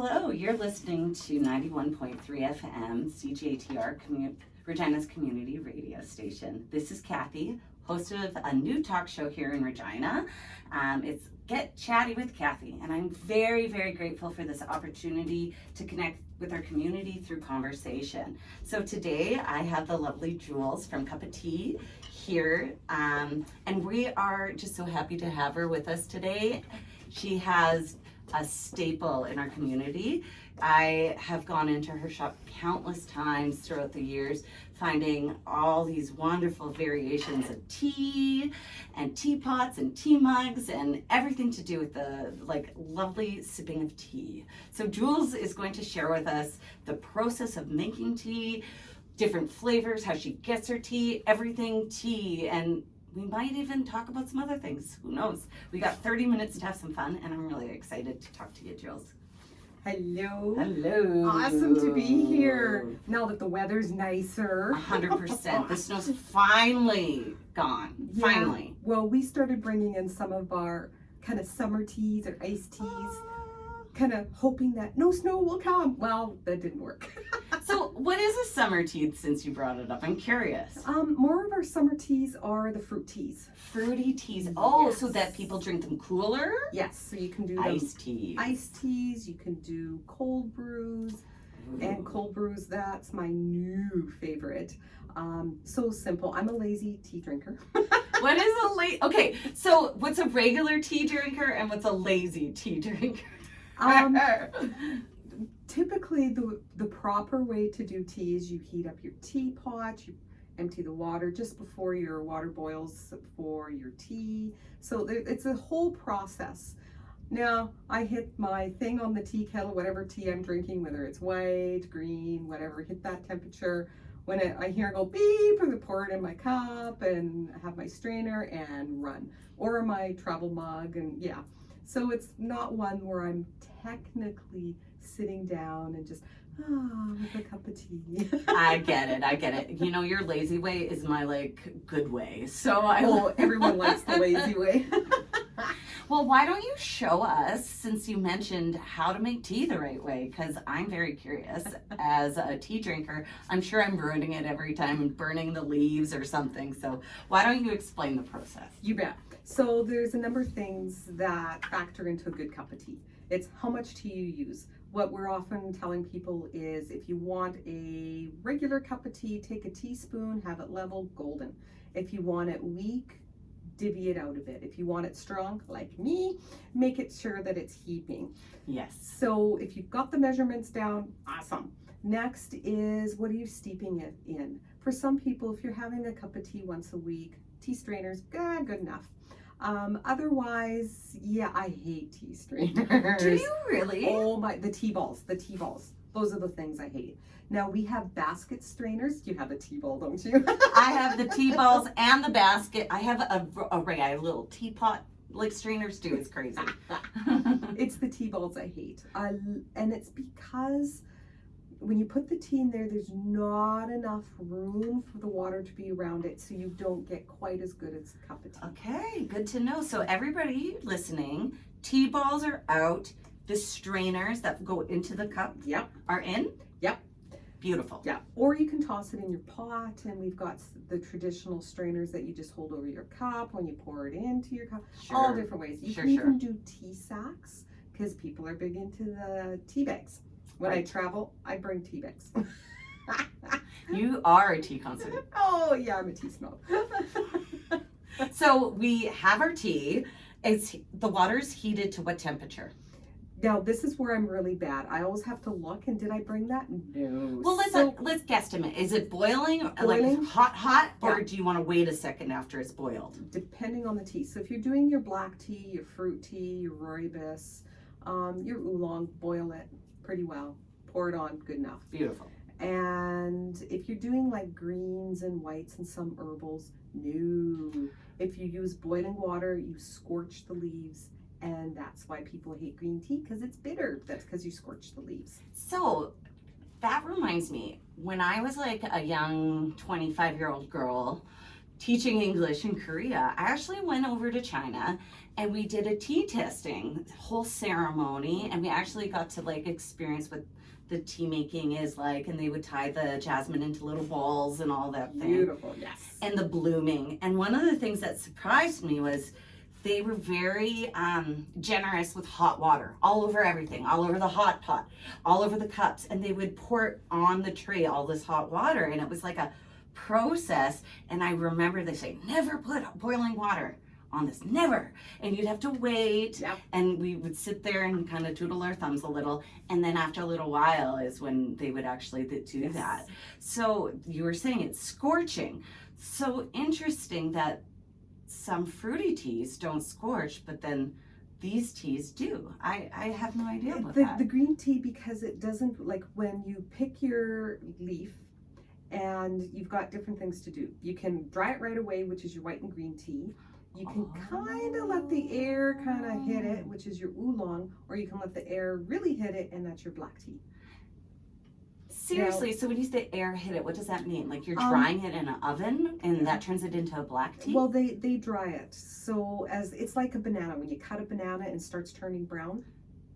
Hello, you're listening to 91.3 FM CJTR Regina's community radio station. This is Kathy, host of a new talk show here in Regina. It's Get Chatty with Kathy, and I'm very, very grateful for this opportunity to connect with our community through conversation. So today I have the lovely Jules from Cuppa T here, and we are just so happy to have her with us today. She has a staple in our community. I have gone into her shop countless times throughout the years, finding all these wonderful variations of tea and teapots and tea mugs and everything to do with the lovely sipping of tea. So Jules is going to share with us the process of making tea, different flavors, how she gets her tea, everything tea, and we might even talk about some other things. Who knows? We got 30 minutes to have some fun, and I'm really excited to talk to you, Jules. Hello. Hello. Awesome to be here. Now that the weather's nicer. 100%. The snow's finally gone. Yeah. Finally. Well, we started bringing in some of our kind of summer teas or iced teas, kind of hoping that no snow will come. Well, that didn't work. So what is a summer tea since you brought it up? I'm curious. More of our summer teas are the fruit teas. Fruity teas. Oh, Yes. so that people drink them cooler? Yes, so you can do Iced teas. iced teas, you can do cold brews. And cold brews, that's my new favorite. So simple. I'm a lazy tea drinker. What is a okay, so what's a regular tea drinker and what's a lazy tea drinker? Typically, the proper way to do tea is you heat up your teapot, you empty the water just before your water boils for your tea. So it's a whole process. Now, I hit my thing on the tea kettle, whatever tea I'm drinking, whether it's white, green, whatever, hit that temperature. When I hear it go beep, I pour it in my cup and have my strainer and run. Or my travel mug, and yeah. So it's not one where I'm technically sitting down and just, with a cup of tea. I get it. You know, your lazy way is my good way. So Everyone likes the lazy way. Well, why don't you show us, since you mentioned how to make tea the right way, because I'm very curious as a tea drinker. I'm sure I'm ruining it every time and burning the leaves or something. So why don't you explain the process? You bet. So there's a number of things that factor into a good cup of tea. It's how much tea you use. What we're often telling people is if you want a regular cup of tea, take a teaspoon, have it level, golden. If you want it weak, divvy it out a bit. If you want it strong, like me, make it sure that it's heaping. Yes. So if you've got the measurements down, awesome. Next is, what are you steeping it in? For some people, if you're having a cup of tea once a week, tea strainers, good enough. Otherwise, yeah, I hate tea strainers. Do you really? Oh my, the tea balls. Those are the things I hate. Now we have basket strainers. You have a tea ball, don't you? I have the tea balls and the basket. I have a little teapot strainers too. It's crazy. It's the tea balls I hate. And it's because when you put the tea in there, there's not enough room for the water to be around it, so you don't get quite as good as a cup of tea. Okay, good to know. So everybody listening, tea balls are out. The strainers that go into the cup are in? Yep. Beautiful. Yeah, or you can toss it in your pot, and we've got the traditional strainers that you just hold over your cup when you pour it into your cup. Sure. All different ways. You can even do tea sacks, because people are big into the tea bags. When I travel, I bring tea bags. You are a tea connoisseur. Oh yeah, I'm a tea snob. So we have our tea. The water's heated to what temperature? Now this is where I'm really bad. I always have to look, and did I bring that? No. Well, let's guesstimate. Is it boiling? Boiling. Hot, or Yeah. do you want to wait a second after it's boiled? Depending on the tea. So if you're doing your black tea, your fruit tea, your rooibos, your oolong, boil it pretty well. Pour it on, good enough. Beautiful. And if you're doing greens and whites and some herbals, no. If you use boiling water, you scorch the leaves, and that's why people hate green tea, because it's bitter. That's because you scorch the leaves. So that reminds me, when I was a young 25-year-old girl, teaching English in Korea, I actually went over to China and we did a tea testing, whole ceremony, and we actually got to like experience what the tea making is like, and they would tie the jasmine into little balls and all that thing. Beautiful, yes. And the blooming. And one of the things that surprised me was they were very generous with hot water all over everything, all over the hot pot, all over the cups, and they would pour on the tray all this hot water, and it was like a process. And I remember they say, never put boiling water on this, never. And you'd have to wait. Yep. And we would sit there and kind of twiddle our thumbs a little, and then after a little while is when they would actually do that. So you were saying it's scorching. So interesting that some fruity teas don't scorch, but then these teas do. I have no idea about that. The green tea, because it doesn't, like when you pick your leaf and you've got different things to do. You can dry it right away, which is your white and green tea. You can kind of let the air kind of hit it, which is your oolong, or you can let the air really hit it, and that's your black tea. Seriously, so when you say air hit it, what does that mean? Like you're drying it in an oven and that turns it into a black tea? Well, they dry it. So as it's like a banana. When you cut a banana and it starts turning brown,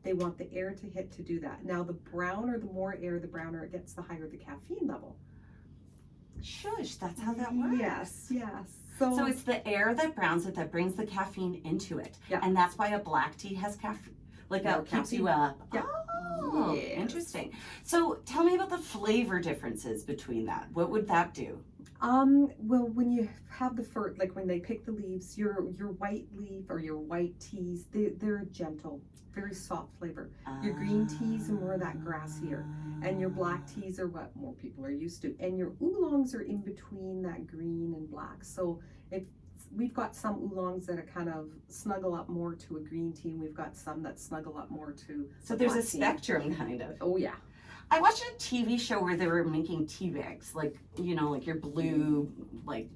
they want the air to hit to do that. Now the browner, the more air, the browner it gets, the higher the caffeine level. Shush, that's how that works. Yes. So it's the air that browns it that brings the caffeine into it. Yeah. And that's why a black tea has caffeine. Like it keeps you up. Yeah. Oh, Yes. interesting. So tell me about the flavor differences between that. What would that do? Well, when you have the like when they pick the leaves, your white leaf or your white teas, they're gentle, very soft flavor. Your green teas are more of that grassier, and your black teas are what more people are used to, and your oolongs are in between that green and black. So we've got some oolongs that are kind of snuggle up more to a green tea, and we've got some that snuggle up more to So there's a black tea. spectrum kind of. Oh yeah. I watched a TV show where they were making tea bags, like, you know, like your blue, like,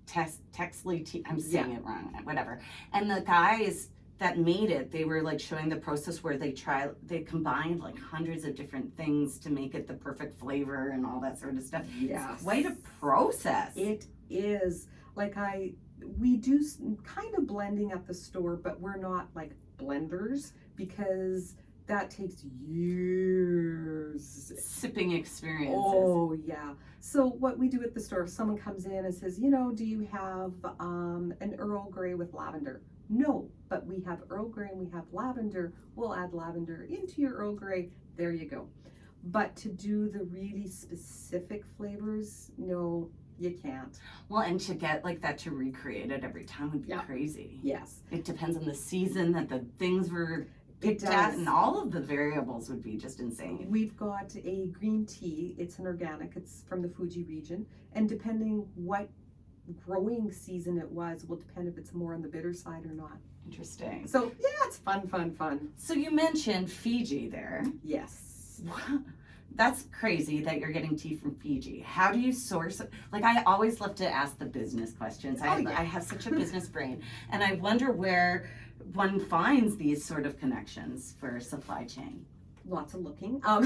Texley tea. I'm saying it wrong, whatever. And the guys that made it, they were like showing the process where they combined like hundreds of different things to make it the perfect flavor and all that sort of stuff. Yes. It's quite a process. It is. Like we do kind of blending at the store, but we're not like blenders because that takes years. Sipping experiences. Oh yeah. So what we do at the store, if someone comes in and says, you know, do you have an Earl Grey with lavender? No, but we have Earl Grey and we have lavender. We'll add lavender into your Earl Grey. There you go. But to do the really specific flavors, no, you can't. Well, and to get like that to recreate it every time would be crazy. Yes. It depends on the season that the things were picked at, and all of the variables would be just insane. We've got a green tea. It's an organic. It's from the Fuji region. And depending what growing season it was, will depend if it's more on the bitter side or not. Interesting. So yeah, it's fun. So you mentioned Fiji there. Yes. That's crazy that you're getting tea from Fiji. How do you source it? Like, I always love to ask the business questions. I have such a business brain, and I wonder where one finds these sort of connections for supply chain. Lots of looking. I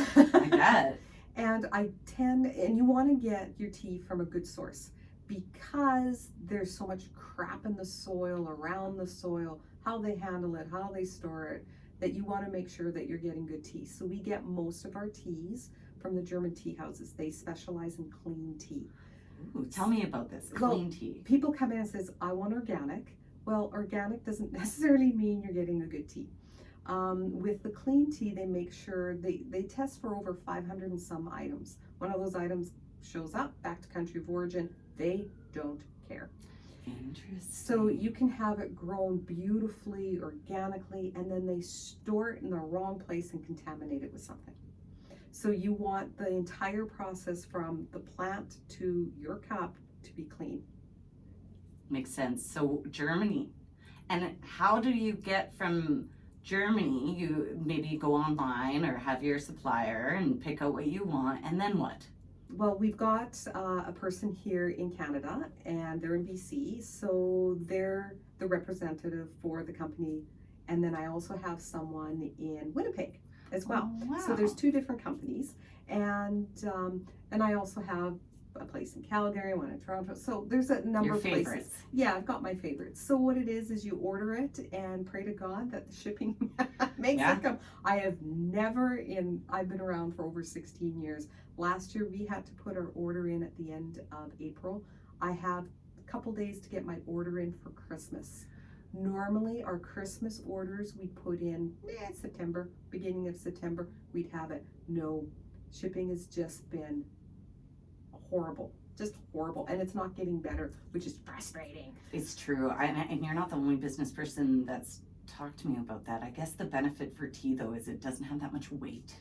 bet. And and you want to get your tea from a good source because there's so much crap in the soil, around the soil, how they handle it, how they store it, that you want to make sure that you're getting good tea. So we get most of our teas from the German tea houses. They specialize in clean tea. Ooh, tell me about this, clean tea. People come in and says, I want organic. Well, organic doesn't necessarily mean you're getting a good tea. With the clean tea, they make sure they test for over 500 and some items. One of those items shows up back to country of origin. They don't care. Interesting. So you can have it grown beautifully, organically, and then they store it in the wrong place and contaminate it with something. So you want the entire process from the plant to your cup to be clean. Makes sense. So Germany. And how do you get from Germany? You maybe go online or have your supplier and pick out what you want, and then what? Well, we've got a person here in Canada, and they're in BC, so they're the representative for the company. And then I also have someone in Winnipeg as well. Oh, wow. So there's two different companies, and I also have a place in Calgary, one in Toronto. So there's a number Your of places. favorites. Yeah, I've got my favorites. So what it is you order it and pray to God that the shipping makes it come. I've been around for over 16 years. Last year we had to put our order in at the end of April. I have a couple days to get my order in for Christmas. Normally our Christmas orders we put in September, beginning of September, we'd have it. No, shipping has just been horrible, just horrible, and it's not getting better, which is frustrating. It's true, and you're not the only business person that's talked to me about that. I guess the benefit for tea though is it doesn't have that much weight.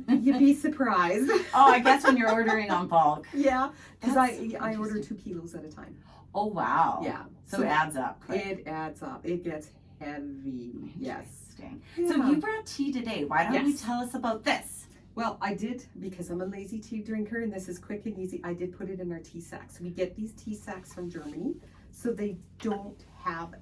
You'd be surprised. Oh, I guess when you're ordering on bulk. Yeah, because I That's order 2 kilos at a time. Oh wow. Yeah. So it adds up. Quick. It adds up. It gets heavy. Yes. Interesting. Yeah. So you brought tea today. Why don't you tell us about this? Well, I did, because I'm a lazy tea drinker and this is quick and easy, I did put it in our tea sacks. We get these tea sacks from Germany, so they don't have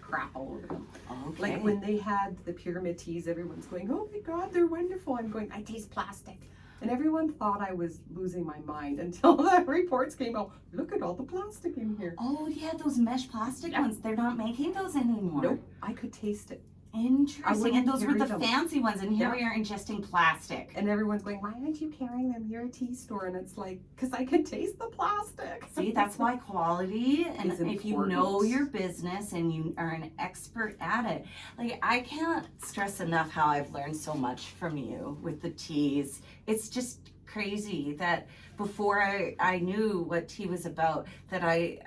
crap all over them. Okay. Like when they had the pyramid teas, everyone's going, oh my God, they're wonderful. I'm going, I taste plastic. And everyone thought I was losing my mind until the reports came out. Look at all the plastic in here. Oh yeah, those mesh plastic ones. They're not making those anymore. Nope, I could taste it. Interesting. And those were the carry them. fancy ones, and here we are ingesting plastic. And everyone's going, why aren't you carrying them? You're a tea store. And it's like, because I can taste the plastic. See, that's why quality, and Is if you important. know your business and you are an expert at it, like I can't stress enough how I've learned so much from you with the teas. It's just crazy that before I knew what tea was about, that I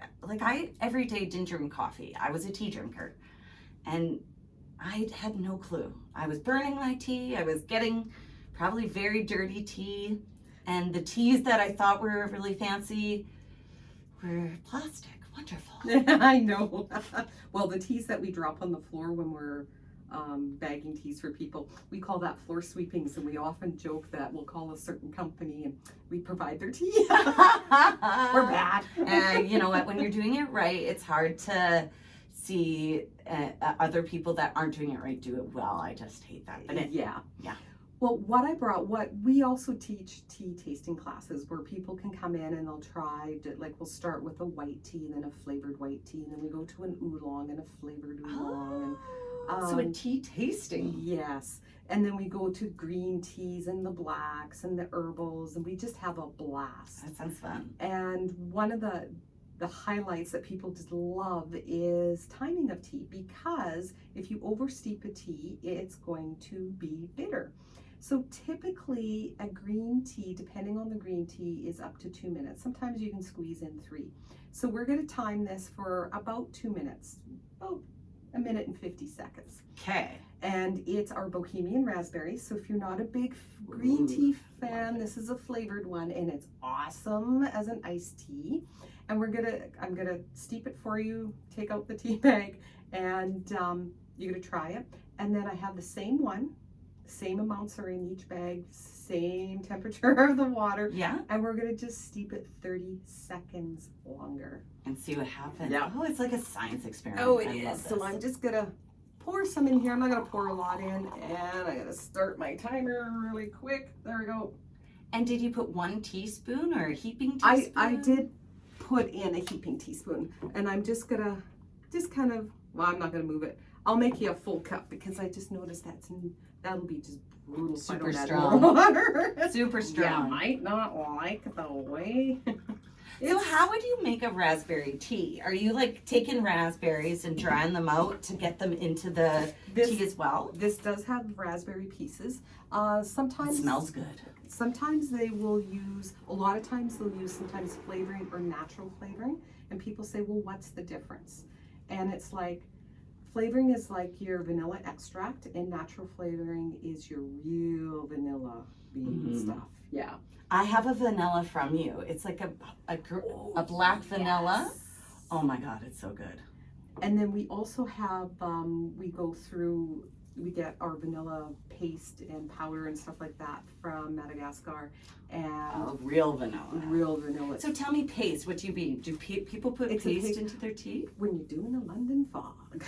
every day didn't drink coffee. I was a tea drinker, and I had no clue. I was burning my tea. I was getting probably very dirty tea. And the teas that I thought were really fancy were plastic. Wonderful. I know. Well, the teas that we drop on the floor when we're bagging teas for people, we call that floor sweepings. And we often joke that we'll call a certain company and we provide their tea. We're bad. And you know what? When you're doing it right, it's hard to see other people that aren't doing it right do it well. I just hate that. But yeah. Yeah. Well, what we also teach tea tasting classes where people can come in and they'll try, we'll start with a white tea, then a flavored white tea, and then we go to an oolong and a flavored oolong. So a tea tasting. Yes. And then we go to green teas and the blacks and the herbals, and we just have a blast. That sounds fun. And one of the highlights that people just love is timing of tea, because if you oversteep a tea, it's going to be bitter. So typically a green tea, depending on the green tea, is up to 2 minutes. Sometimes you can squeeze in 3. So we're going to time this for about 2 minutes, about 1 minute and 50 seconds. Okay. And it's our Bohemian raspberry. So if you're not a big green tea fan, this is a flavored one, and it's awesome as an iced tea. And I'm gonna steep it for you, take out the tea bag, and you're gonna try it. And then I have the same one, same amounts are in each bag, same temperature of the water. Yeah. And we're gonna just steep it 30 seconds longer. And see what happens. Yeah. Oh, it's like a science experiment. Oh, I it love is. So this. I'm just gonna pour some in here. I'm not gonna pour a lot in, and I gotta start my timer really quick. There we go. And did you put 1 teaspoon or a heaping teaspoon? I did put in a heaping teaspoon, and I'm just gonna kind of, well, I'm not gonna move it. I'll make you a full cup because I just noticed that'll be just brutal. Super if I don't strong. add more water. Super strong. You might not like the way. So how would you make a raspberry tea? Are you like taking raspberries and drying them out to get them into the tea as well? This does have raspberry pieces. Sometimes It smells good. Sometimes they will use, a lot of times they'll use sometimes flavoring or natural flavoring. And people say, well, what's the difference? And it's like, flavoring is like your vanilla extract, and natural flavoring is your real vanilla bean stuff. Yeah. I have a vanilla from you. It's like a black vanilla. Yes. Oh my God, it's so good. And then we also have, we get our vanilla paste and powder and stuff like that from Madagascar, and Real vanilla. real vanilla. So tell me paste, what do you mean? Do people put It's a paste paste. into their tea? When you're doing a London fog,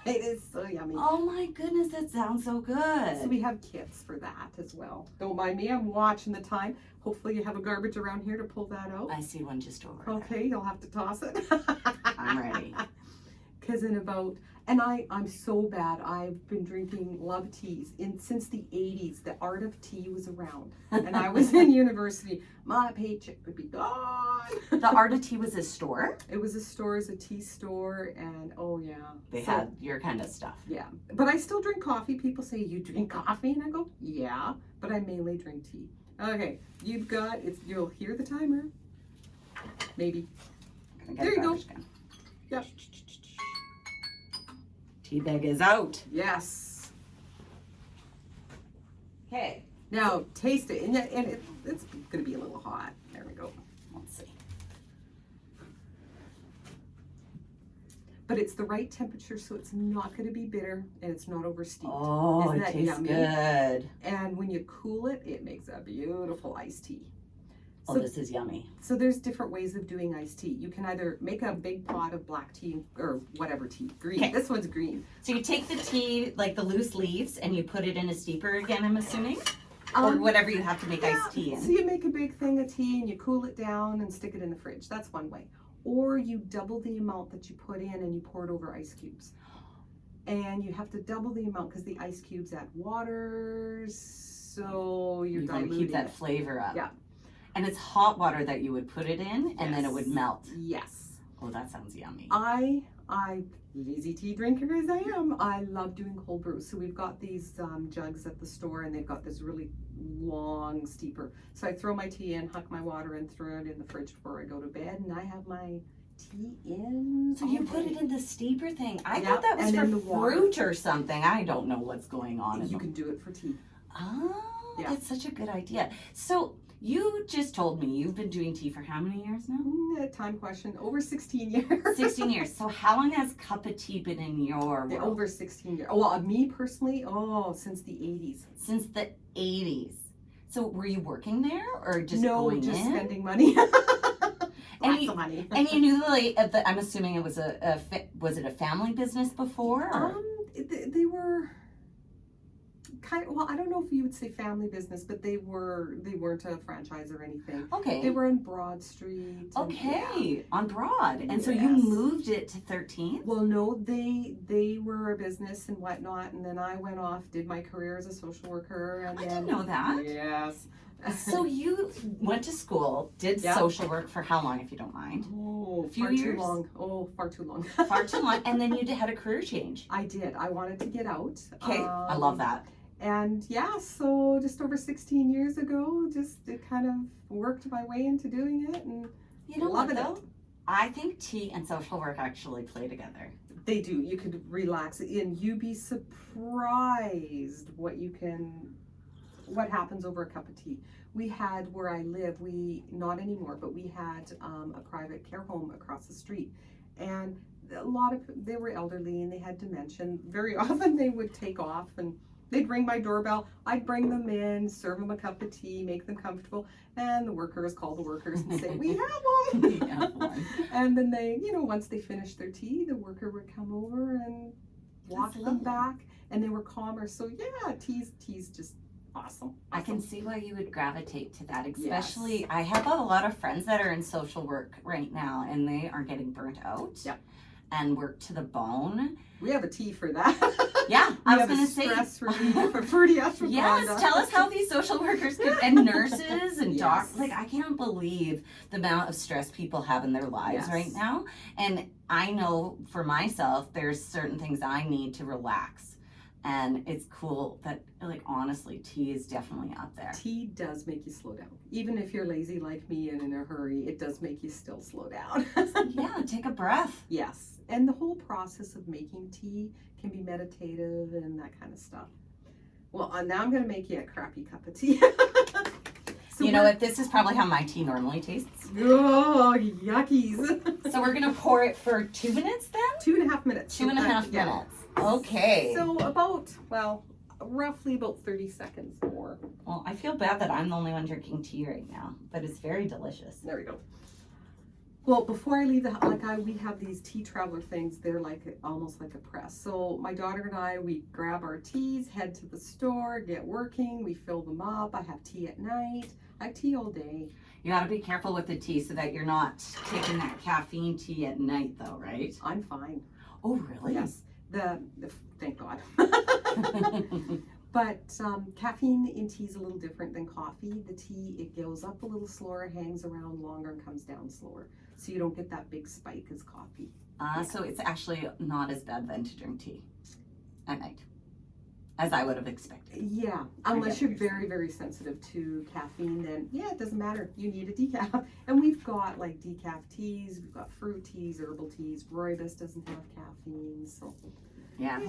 It is so yummy. Oh my goodness, that sounds so good. So we have kits for that as well. Don't mind me, I'm watching the time. Hopefully you have a garbage around here to pull that out. I see one just over there. Okay, you'll have to toss it. I'm ready. Because in about, and I'm so bad, I've been drinking love teas since the 80s. The art of tea was around. And I was in university. My paycheck would be gone. The Art of Tea was a store? It was a store, it's a tea store, and oh yeah. They had your kind of stuff. Yeah, but I still drink coffee. People say, you drink coffee? And I go, yeah, but I mainly drink tea. Okay, you've got, you'll hear the timer. Maybe. There you go. Yep. Tea bag is out. Yes. Okay. Now taste it, and it's going to be a little hot. There we go. Let's see. But it's the right temperature, so it's not going to be bitter, and it's not oversteeped. Oh, Isn't it that tastes yummy? good. And when you cool it, it makes a beautiful iced tea. Oh, So, this is yummy. so there's different ways of doing iced tea. You can either make a big pot of black tea or whatever tea, green. Okay. This one's green. So you take the tea, like the loose leaves, and you put it in a steeper again, I'm assuming? Or whatever you have to make iced tea in. So you make a big thing of tea and you cool it down and stick it in the fridge. That's one way. Or you double the amount that you put in and you pour it over ice cubes. And you have to double the amount because the ice cubes add water, so you're You gotta diluting keep that it. flavor up. Yeah. And it's hot water that you would put it in, and then it would Yes. melt. Yes. Oh, that sounds yummy. I lazy tea drinker as I am, I love doing cold brews. So we've got these jugs at the store, and they've got this really long steeper. So I throw my tea in, huck my water in, throw it in the fridge before I go to bed, and I have my tea in. So you all put day. it in the steeper thing. I Yep, thought that was and for then the water. fruit or something. I don't know what's going on. You can do it for tea. Oh, Yeah. that's such a good idea. So you just told me you've been doing tea for how many years now? Time question. Over 16 years. 16 years. So how long has Cuppa T been in your Yeah, world? over 16 years. Oh, well, me personally, since the 80s. Since the 80s. So were you working there or just No, going just in? spending money. Lots you- of money. And you knew I'm assuming it was was it a family business before? Or? They were kind of, well, I don't know if you would say family business, but they weren't a franchise or anything. Okay. They were in Broad Street. and Okay, on Broad. And so you Yes. moved it to 13th? Well, no, they were a business and whatnot, and then I went off, did my career as a social worker, and I then didn't know that. Yes. So you went to school, did Yeah. social work for how long, if you don't mind? Oh, Few far years? too long. Oh, far too long. Far too long. And then you had a career change. I did. I wanted to get out. Okay, I love that. And yeah, so just over 16 years ago, just it kind of worked my way into doing it, and You know love what it. though? I think tea and social work actually play together. They do. You could relax, and you'd be surprised what happens over a cup of tea. We had, where I live, not anymore, but we had a private care home across the street, and they were elderly and they had dementia. Very often they would take off and they'd ring my doorbell. I'd bring them in, serve them a cup of tea, make them comfortable, and the workers call the workers and say, "We have them." We have one. And then they, once they finished their tea, the worker would come over and walk That's them lovely. back, and they were calmer. So yeah, tea's just awesome. I can see why you would gravitate to that, especially I have a lot of friends that are in social work right now and they are getting burnt out. Yep. And work to the bone. We have a tea for that. Yeah, We I was have going a to say. stress relief for yes, Yes, tell us how these social workers could, and nurses and Yes. doctors. Like, I can't believe the amount of stress people have in their lives Yes. right now. And I know for myself, there's certain things I need to relax. And it's cool that, like, honestly, tea is definitely up there. Tea does make you slow down. Even if you're lazy like me and in a hurry, it does make you still slow down. Yeah, take a breath. Yes. And the whole process of making tea can be meditative and that kind of stuff. Well, now I'm going to make you a crappy cup of tea. So You know what? This is probably how my tea normally tastes. Oh, yuckies. So we're going to pour it for 2 minutes then? 2.5 minutes. 2.5 Yeah. minutes. Okay. So roughly about 30 seconds more. Well, I feel bad that I'm the only one drinking tea right now, but it's very delicious. There we go. Well, before I leave the we have these tea traveler things. They're like almost like a press. So my daughter and I, we grab our teas, head to the store, get working. We fill them up. I have tea at night. I have tea all day. You got to be careful with the tea so that you're not taking that caffeine tea at night, though, right? I'm fine. Oh, really? Yes. Thank God. But caffeine in tea is a little different than coffee. The tea, it goes up a little slower, hangs around longer, and comes down slower. So you don't get that big spike as coffee. So it's actually not as bad then to drink tea at night, as I would have expected. Yeah, unless you're very, very sensitive to caffeine, then yeah, it doesn't matter. You need a decaf. And we've got like decaf teas, we've got fruit teas, herbal teas. Rooibos doesn't have caffeine, so. Yeah.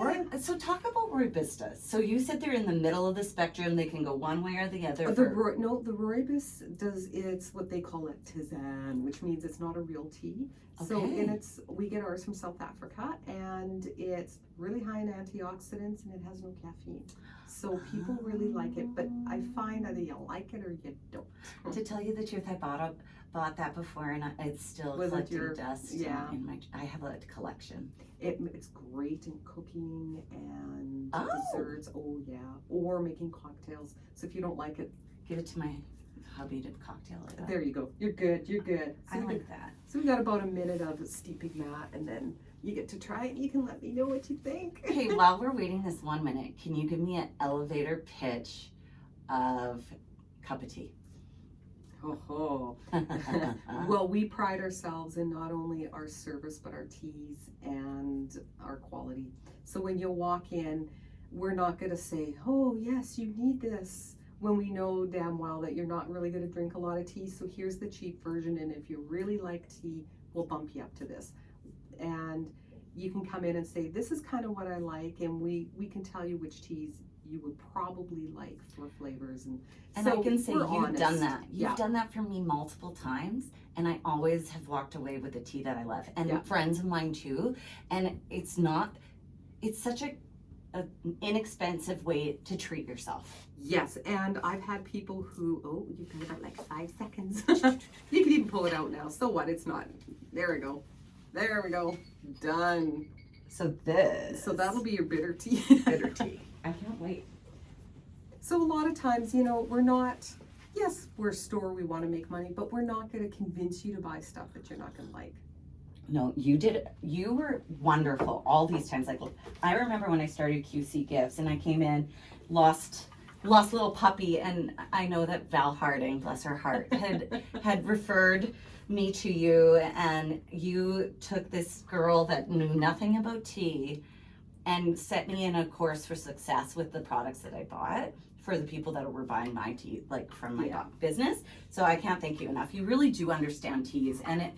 So talk about Roibistas. So you said they're in the middle of the spectrum. They can go one way or the other. The Rooibos it's what they call a tisane, which means it's not a real tea. Okay. So we get ours from South Africa, and it's really high in antioxidants, and it has no caffeine. So people really like it, but I find either you like it or you don't. To tell you the truth, I bought that before, and it's still collecting dust. Yeah. I have a collection. It's great in cooking and Oh. desserts. Oh yeah, or making cocktails. So if you don't like it, Give it to my hubby to cocktail it up. there you go. You're good. You're good. I like that. So we got about a minute of steeping that, and then you get to try it. And you can let me know what you think. Okay, while we're waiting this 1 minute, can you give me an elevator pitch of Cuppa T? Oh, well, we pride ourselves in not only our service, but our teas and our quality. So when you walk in, we're not going to say, oh, yes, you need this, when we know damn well that you're not really going to drink a lot of tea. So here's the cheap version. And if you really like tea, we'll bump you up to this. And you can come in and say, this is kind of what I like. And we can tell you which teas you would probably like for flavors. And so I can say you've done that. Yeah. You've done that for me multiple times, and I always have walked away with a tea that I love. And Yeah. friends of mine too. And it's such an inexpensive way to treat yourself. Yes, and I've had people who, you got about like 5 seconds. You can even pull it out now. So what? It's not. There we go. There we go. Done. So that'll be your bitter tea. bitter tea. I can't wait. So a lot of times, we're a store, we want to make money, but we're not going to convince you to buy stuff that you're not going to like. No, you were wonderful all these times. Like, I remember when I started QC Gifts and I came in, lost little puppy, and I know that Val Harding, bless her heart, had referred me to you, and you took this girl that knew nothing about tea and set me in a course for success with the products that I bought for the people that were buying my tea, like from my business. So I can't thank you enough. You really do understand teas. And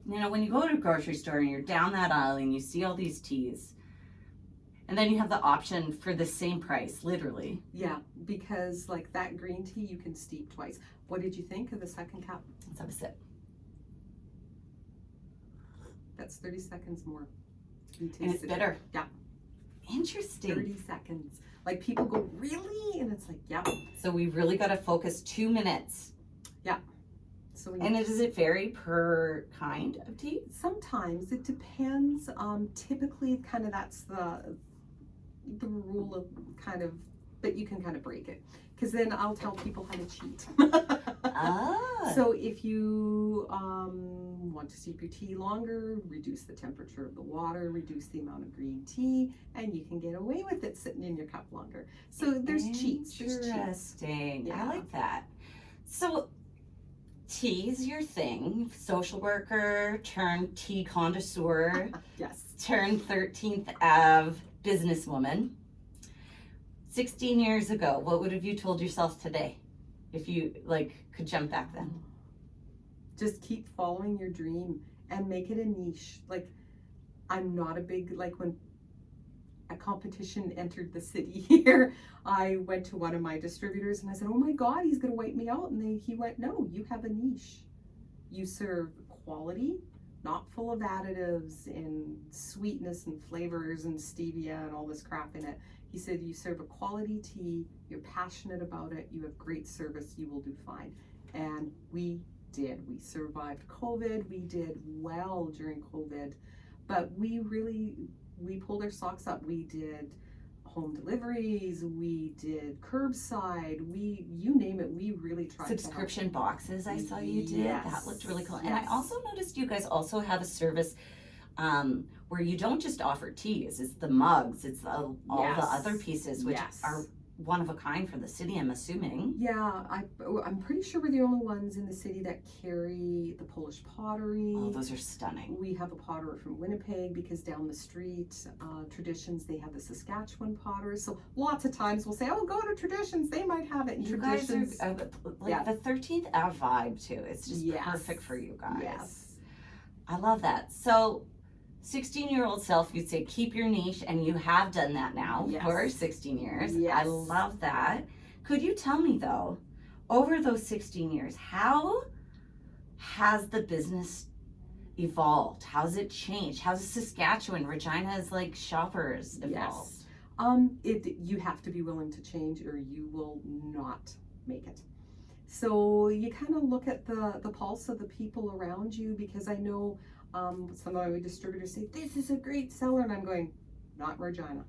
when you go to a grocery store and you're down that aisle and you see all these teas, and then you have the option for the same price, literally. Yeah, because like that green tea, you can steep twice. What did you think of the second cup? Let's have a sip. That's 30 seconds more. And it's bitter. Yeah. Interesting. 30 seconds. Like people go, really? And it's like, yeah. So we really got to focus 2 minutes. Yeah. So does it vary per kind of tea? Sometimes it depends. Typically, kind of that's the rule of kind of, but you can kind of break it, because then I'll tell people how to cheat. So if you want to steep your tea longer, reduce the temperature of the water, reduce the amount of green tea, and you can get away with it sitting in your cup longer. So there's cheats. Interesting. Yeah. I like that. So tea's your thing. Social worker turned tea connoisseur. Yes. Turned 13th Ave businesswoman. 16 years ago, what would have you told yourself today if you could jump back then? Just keep following your dream and make it a niche. Like, I'm not a big, when a competition entered the city here, I went to one of my distributors and I said, oh my God, he's going to wipe me out. And he went, no, you have a niche. You serve quality, not full of additives and sweetness and flavors and stevia and all this crap in it. He said, you serve a quality tea, you're passionate about it, you have great service, you will do fine. And we did. We survived COVID. We did well during COVID, but we pulled our socks up. We did home deliveries, we did curbside, you name it, we really tried subscription boxes. I saw you did. Yes. That looked really cool. Yes. And I also noticed you guys also have a service where you don't just offer teas, it's the mugs, it's all Yes. the other pieces, which Yes. are one of a kind for the city, I'm assuming. Yeah, I'm pretty sure we're the only ones in the city that carry the Polish pottery. Oh, those are stunning. We have a potter from Winnipeg because down the street, Traditions, they have the Saskatchewan potters. So lots of times we'll say, oh, go to Traditions, they might have it in You Traditions. guys are like Yeah. the 13th Ave vibe too. It's just Yes. perfect for you guys. Yes. I love that. So 16-year-old self, you'd say keep your niche, and you have done that now Yes. for 16 years. Yes. I love that. Could you tell me though, over those 16 years, how has the business evolved? How's it changed? How's Saskatchewan, Regina's like shoppers evolved? Yes. You have to be willing to change or you will not make it. So you kind of look at the pulse of the people around you, because I know some of my distributors say, this is a great seller, and I'm going, not in Regina.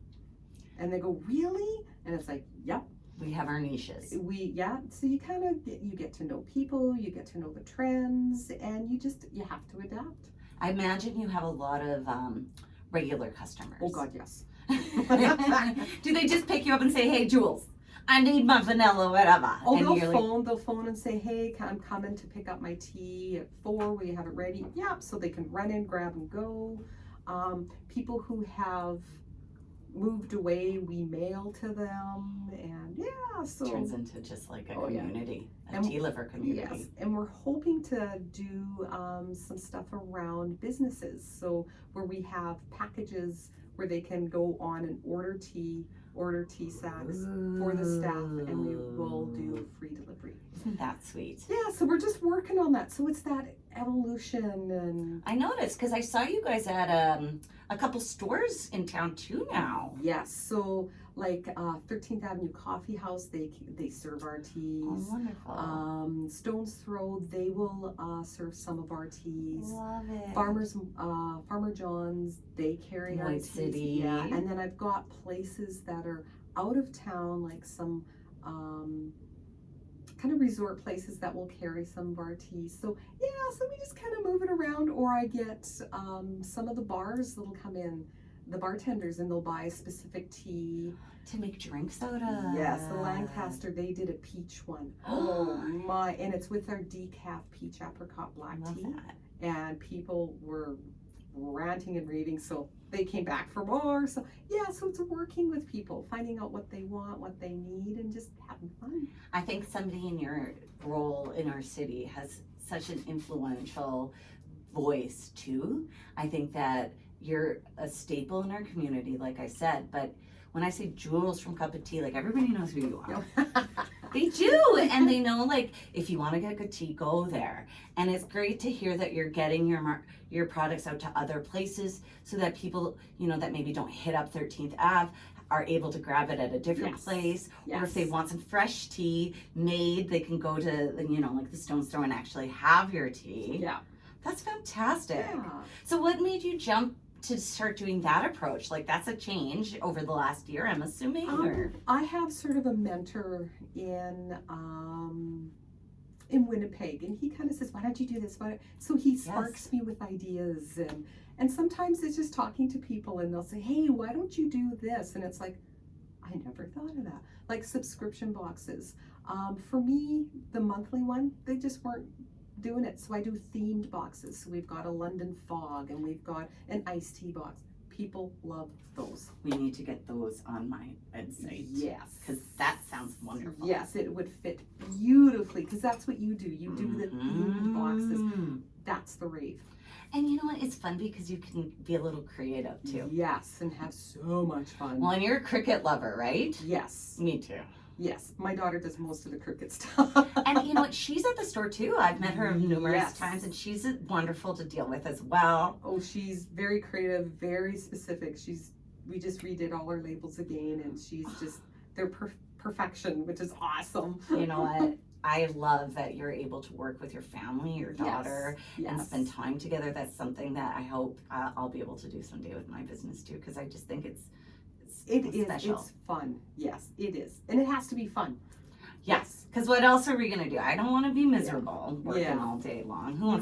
And they go, really? And it's like, yep. We have our niches. So you kind of get to know people, you get to know the trends, and you have to adapt. I imagine you have a lot of regular customers. Oh God, yes. Do they just pick you up and say, hey, Jules, I need my vanilla, whatever? Oh, and they'll phone and say, hey, I'm coming to pick up my tea at 4, will you have it ready? Yep, so they can run in, grab and go. People who have moved away, we mail to them, and so turns into just like a community, And- a tea liver community. yes, and we're hoping to do some stuff around businesses, so where we have packages where they can go on and order tea sacks for the staff, and we will do free delivery. Isn't that sweet? Yeah, so we're just working on that. So it's that evolution, and I noticed because I saw you guys at a couple stores in town too now. yes, so like 13th Avenue Coffee House, they serve our teas. Oh, wonderful. Stone's Throw, they will serve some of our teas. Love it. Farmer John's, they carry our White teas. City. Yeah, and then I've got places that are out of town, like some kind of resort places that will carry some of our teas. So so we just kind of move it around, or I get some of the bars that'll come in, the bartenders, and they'll buy a specific tea. To make drinks out of. Yes, the Lancaster, they did a peach one. Oh my, and it's with our decaf peach apricot black Love tea. that. And people were ranting and raving, so they came back for more. So so it's working with people, finding out what they want, what they need, and just having fun. I think somebody in your role in our city has such an influential voice too. I think that you're a staple in our community, like I said, but when I say Jules from Cuppa T, like everybody knows who you are. They do, and they know, like, if you want to get good tea, go there. And it's great to hear that you're getting your products out to other places so that people, that maybe don't hit up 13th Ave are able to grab it at a different Yes. place. Or if Yes. they want some fresh tea made, they can go to, like the Stone's Throw and actually have your tea. Yeah. That's fantastic. Yeah. So what made you jump to start doing that approach? Like, that's a change over the last year, I'm assuming. Or? I have sort of a mentor in Winnipeg, and he kind of says, why don't you do this? So he sparks me with ideas, and sometimes it's just talking to people, and they'll say, hey, why don't you do this? And it's like, I never thought of that. Like subscription boxes. For me, the monthly one, they just weren't doing it. So I do themed boxes. So we've got a London Fog, and we've got an iced tea box. People love those. We need to get those on my website. Yes. Because that sounds wonderful. Yes, it would fit beautifully, because that's what you do. You do the themed boxes. That's the rave. And you know what? It's fun because you can be a little creative too. Yes, and have so much fun. Well, and you're a cricket lover, right? Yes. Me too. Yes, my daughter does most of the cricket stuff. And you know what? She's at the store too. I've met her numerous Yes. times, and she's wonderful to deal with as well. Oh, she's very creative, very specific. We just redid all our labels again, and she's just, they're perfection, which is awesome. You know what? I love that you're able to work with your family, your daughter, and Yes. spend time together. That's something that I hope I'll be able to do someday with my business too, because I just think it's special. It's fun. Yes, it is. And it has to be fun. Yes, because what else are we gonna do? I don't want to be miserable working Yeah. all day long. Who wants